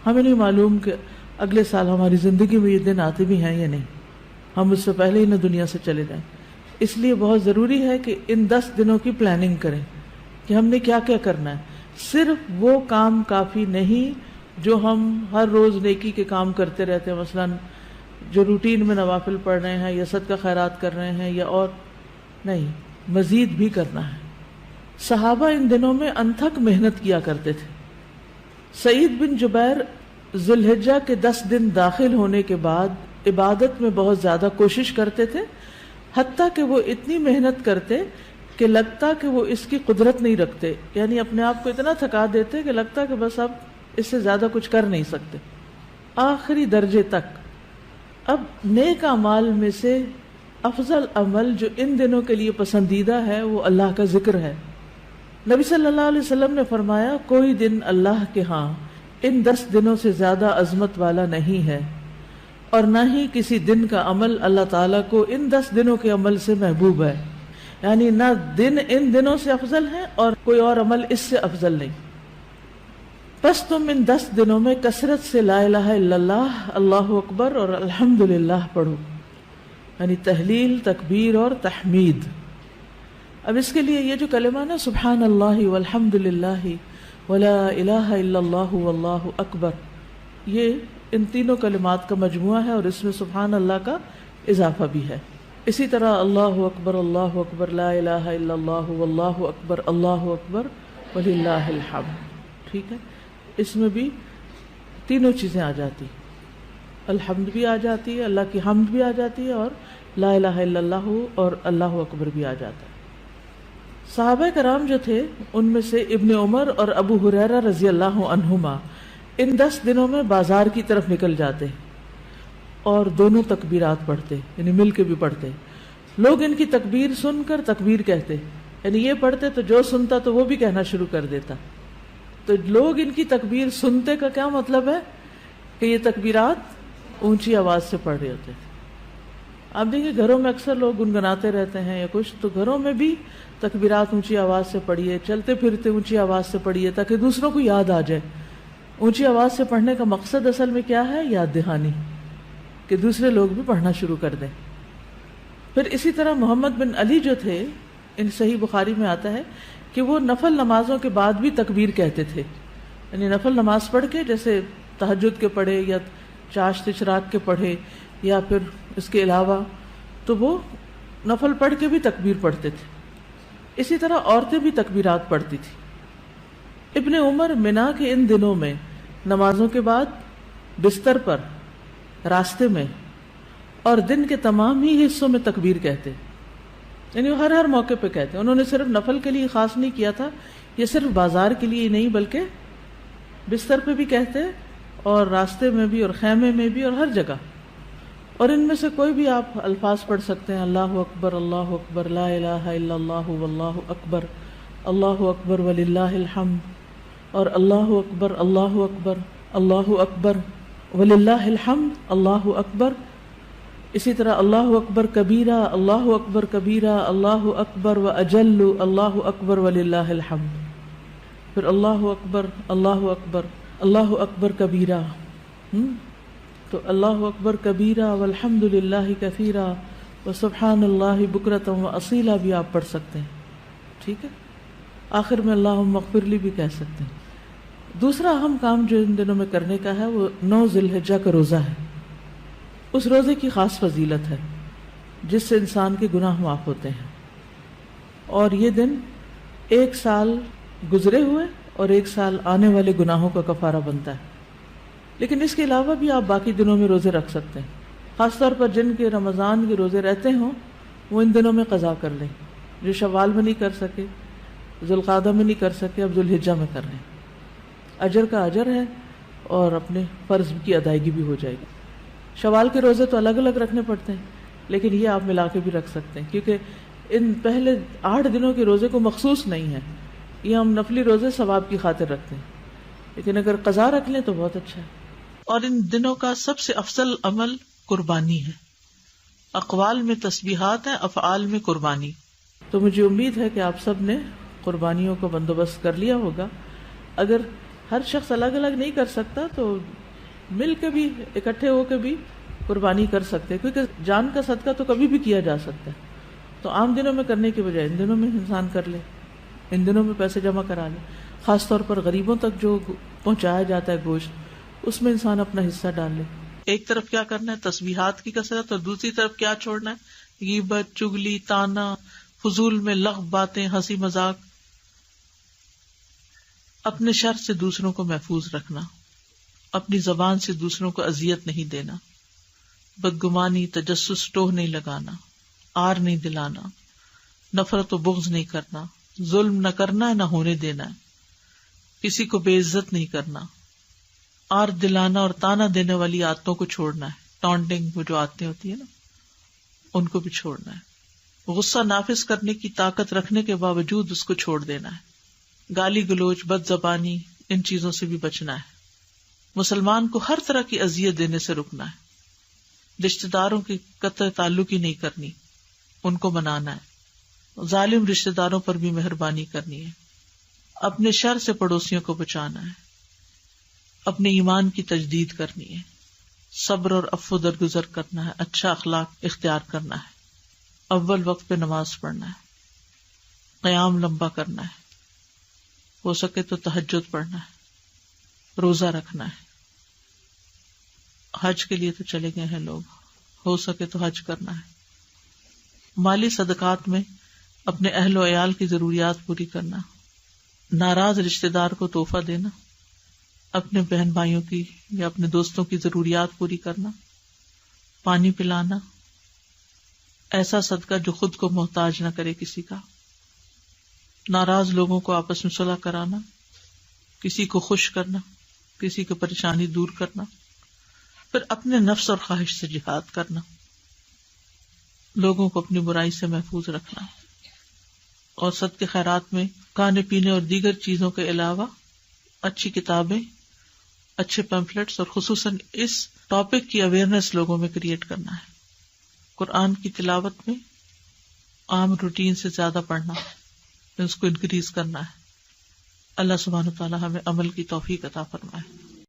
ہمیں نہیں معلوم کہ اگلے سال ہماری زندگی میں یہ دن آتے بھی ہیں یا نہیں، ہم اس سے پہلے ہی نہ دنیا سے چلے جائیں. اس لیے بہت ضروری ہے کہ ان 10 دنوں کی پلاننگ کریں کہ ہم نے کیا کیا کرنا ہے. صرف وہ کام کافی نہیں جو ہم ہر روز نیکی کے کام کرتے رہتے ہیں، مثلا جو روٹین میں نوافل پڑھ رہے ہیں یا صدقہ خیرات کر رہے ہیں یا اور نہیں، مزید بھی کرنا ہے. صحابہ ان دنوں میں انتھک محنت کیا کرتے تھے. سعید بن جبیر ذو الحجہ کے 10 دن داخل ہونے کے بعد عبادت میں بہت زیادہ کوشش کرتے تھے، حتیٰ کہ وہ اتنی محنت کرتے کہ لگتا کہ وہ اس کی قدرت نہیں رکھتے، یعنی اپنے آپ کو اتنا تھکا دیتے کہ لگتا کہ بس اب اس سے زیادہ کچھ کر نہیں سکتے، آخری درجے تک. اب نیک اعمال میں سے افضل عمل جو ان دنوں کے لیے پسندیدہ ہے وہ اللہ کا ذکر ہے. نبی صلی اللہ علیہ وسلم نے فرمایا کوئی دن اللہ کے ہاں ان 10 دنوں سے زیادہ عظمت والا نہیں ہے، اور نہ ہی کسی دن کا عمل اللہ تعالیٰ کو ان 10 دنوں کے عمل سے محبوب ہے. یعنی نہ دن ان دنوں سے افضل ہے اور کوئی اور عمل اس سے افضل نہیں. بس تم ان 10 دنوں میں کثرت سے لا الہ الا اللہ، اللہ اکبر اور الحمدللہ پڑھو، یعنی تحلیل، تکبیر اور تحمید. اب اس کے لیے یہ جو کلمہ نا سبحان اللہ والحمدللہ ولا الہ الا اللہ واللہ اکبر، یہ ان تینوں کلمات کا مجموعہ ہے اور اس میں سبحان اللہ کا اضافہ بھی ہے. اسی طرح اللہ اکبر لا الہ الا اللہ واللہ اکبر وللہ الحمد. ٹھیک ہے، اس میں بھی تینوں چیزیں آ جاتی، الحمد بھی آ جاتی ہے، اللہ کی حمد بھی آ جاتی ہے، اور لا الہ الا اللہ اور اللہ اکبر بھی آ جاتا ہے. صحابہ کرام جو تھے ان میں سے ابن عمر اور ابو ہریرہ رضی اللہ عنہما ان 10 دنوں میں بازار کی طرف نکل جاتے اور دونوں تکبیرات پڑھتے، یعنی مل کے بھی پڑھتے. لوگ ان کی تکبیر سن کر تکبیر کہتے، یعنی یہ پڑھتے تو جو سنتا تو وہ بھی کہنا شروع کر دیتا. تو لوگ ان کی تکبیر سنتے کا کیا مطلب ہے کہ یہ تکبیرات اونچی آواز سے پڑھ رہے ہوتے تھے. آپ دیکھیں گھروں میں اکثر لوگ گنگناتے رہتے ہیں یا کچھ، تو گھروں میں بھی تکبیرات اونچی آواز سے پڑھیے، چلتے پھرتے اونچی آواز سے پڑھیے تاکہ دوسروں کو یاد آ جائے. اونچی آواز سے پڑھنے کا مقصد اصل میں کیا ہے؟ یاد دہانی، کہ دوسرے لوگ بھی پڑھنا شروع کر دیں. پھر اسی طرح محمد بن علی جو تھے، ان صحیح بخاری میں آتا ہے کہ وہ نفل نمازوں کے بعد بھی تکبیر کہتے تھے. یعنی نفل نماز پڑھ کے، جیسے تہجد کے پڑھے یا چاشت اشراق کے پڑھے یا پھر اس کے علاوہ، تو وہ نفل پڑھ کے بھی تکبیر پڑھتے تھے. اسی طرح عورتیں بھی تکبیرات پڑھتی تھی. ابن عمر منا کے ان دنوں میں نمازوں کے بعد بستر پر، راستے میں اور دن کے تمام ہی حصوں میں تکبیر کہتے، یعنی وہ ہر موقع پہ کہتے. انہوں نے صرف نفل کے لیے خاص نہیں کیا تھا، یہ صرف بازار کے لیے ہی نہیں بلکہ بستر پہ بھی کہتے اور راستے میں بھی اور خیمے میں بھی اور ہر جگہ. اور ان میں سے کوئی بھی آپ الفاظ پڑھ سکتے ہیں، اللہ اکبر لا الہ الا اللہ واللہ اکبر وللہ الحمد، اور اللہ اکبر وللہ الحمد، اللہ اکبر. اسی طرح اللہ اکبر کبیرہ، اللہ اکبر و اجل، اللہ اکبر وللہ الحمد. پھر اللہ اکبر کبیرہ، تو اللہ اکبر کبیرہ والحمد للہ کثیرہ وسبحان اللہ بکرۃ واصیلا بھی آپ پڑھ سکتے ہیں. ٹھیک ہے، آخر میں اللہم اغفر لی بھی کہہ سکتے ہیں. دوسرا اہم کام جو ان دنوں میں کرنے کا ہے وہ 9 ذی الحجہ کا روزہ ہے. اس روزے کی خاص فضیلت ہے جس سے انسان کے گناہ معاف ہوتے ہیں، اور یہ دن 1 سال گزرے ہوئے اور 1 سال آنے والے گناہوں کا کفارہ بنتا ہے. لیکن اس کے علاوہ بھی آپ باقی دنوں میں روزے رکھ سکتے ہیں. خاص طور پر جن کے رمضان کے روزے رہتے ہوں وہ ان دنوں میں قضا کر لیں. جو شوال میں نہیں کر سکے، ذوالقعدہ میں نہیں کر سکے، اب ذوالحجہ میں کر لیں. اجر کا اجر ہے اور اپنے فرض کی ادائیگی بھی ہو جائے گی. شوال کے روزے تو الگ الگ رکھنے پڑتے ہیں، لیکن یہ آپ ملا کے بھی رکھ سکتے ہیں، کیونکہ ان پہلے 8 دنوں کے روزے کو مخصوص نہیں ہے. یہ ہم نفلی روزے ثواب کی خاطر رکھتے ہیں، لیکن اگر قضا رکھ لیں تو بہت اچھا ہے. اور ان دنوں کا سب سے افضل عمل قربانی ہے. اقوال میں تسبیحات ہیں، افعال میں قربانی. تو مجھے امید ہے کہ آپ سب نے قربانیوں کا بندوبست کر لیا ہوگا. اگر ہر شخص الگ الگ نہیں کر سکتا، تو مل کے بھی اکٹھے ہو کے بھی قربانی کر سکتے، کیونکہ جان کا صدقہ تو کبھی بھی کیا جا سکتا ہے. تو عام دنوں میں کرنے کے بجائے ان دنوں میں انسان کر لے، ان دنوں میں پیسے جمع کرا لے. خاص طور پر غریبوں تک جو پہنچایا جاتا ہے گوشت، اس میں انسان اپنا حصہ ڈال لے. ایک طرف کیا کرنا ہے، تسبیحات کی کثرت، اور دوسری طرف کیا چھوڑنا ہے، غیبت، چگلی، تانا، فضول میں لغو باتیں، ہنسی مذاق. اپنے شر سے دوسروں کو محفوظ رکھنا، اپنی زبان سے دوسروں کو اذیت نہیں دینا، بدگمانی، تجسس، ٹوہ نہیں لگانا، آر نہیں دلانا، نفرت و بغض نہیں کرنا، ظلم نہ کرنا ہے نہ ہونے دینا ہے، کسی کو بے عزت نہیں کرنا، آر دلانا اور تانا دینے والی عادتوں کو چھوڑنا ہے. ٹانٹنگ، وہ جو عادتیں ہوتی ہیں نا، ان کو بھی چھوڑنا ہے. غصہ نافذ کرنے کی طاقت رکھنے کے باوجود اس کو چھوڑ دینا ہے. گالی گلوچ، بد زبانی، ان چیزوں سے بھی بچنا ہے. مسلمان کو ہر طرح کی اذیت دینے سے رکنا ہے. رشتہ داروں کی قطع تعلق ہی نہیں کرنی، ان کو منانا ہے. ظالم رشتہ داروں پر بھی مہربانی کرنی ہے. اپنے شر سے پڑوسیوں کو بچانا ہے. اپنے ایمان کی تجدید کرنی ہے. صبر اور عفو درگزر کرنا ہے. اچھا اخلاق اختیار کرنا ہے. اول وقت پہ نماز پڑھنا ہے. قیام لمبا کرنا ہے. ہو سکے تو تہجد پڑھنا ہے. روزہ رکھنا ہے. حج کے لیے تو چلے گئے ہیں لوگ، ہو سکے تو حج کرنا ہے. مالی صدقات میں اپنے اہل و عیال کی ضروریات پوری کرنا. ناراض رشتہ دار کو تحفہ دینا. اپنے بہن بھائیوں کی یا اپنے دوستوں کی ضروریات پوری کرنا. پانی پلانا. ایسا صدقہ جو خود کو محتاج نہ کرے کسی کا. ناراض لوگوں کو آپس میں صلح کرانا. کسی کو خوش کرنا، کسی کی پریشانی دور کرنا. پھر اپنے نفس اور خواہش سے جہاد کرنا. لوگوں کو اپنی برائی سے محفوظ رکھنا. اور صدقے خیرات میں کھانے پینے اور دیگر چیزوں کے علاوہ اچھی کتابیں، اچھے پیمفلیٹس اور خصوصاً اس ٹاپک کی اویئرنیس لوگوں میں کریٹ کرنا ہے. قرآن کی تلاوت میں عام روٹین سے زیادہ پڑھنا، اس کو انکریز کرنا ہے. اللہ سبحانہ و تعالی ہمیں عمل کی توفیق عطا فرمائے.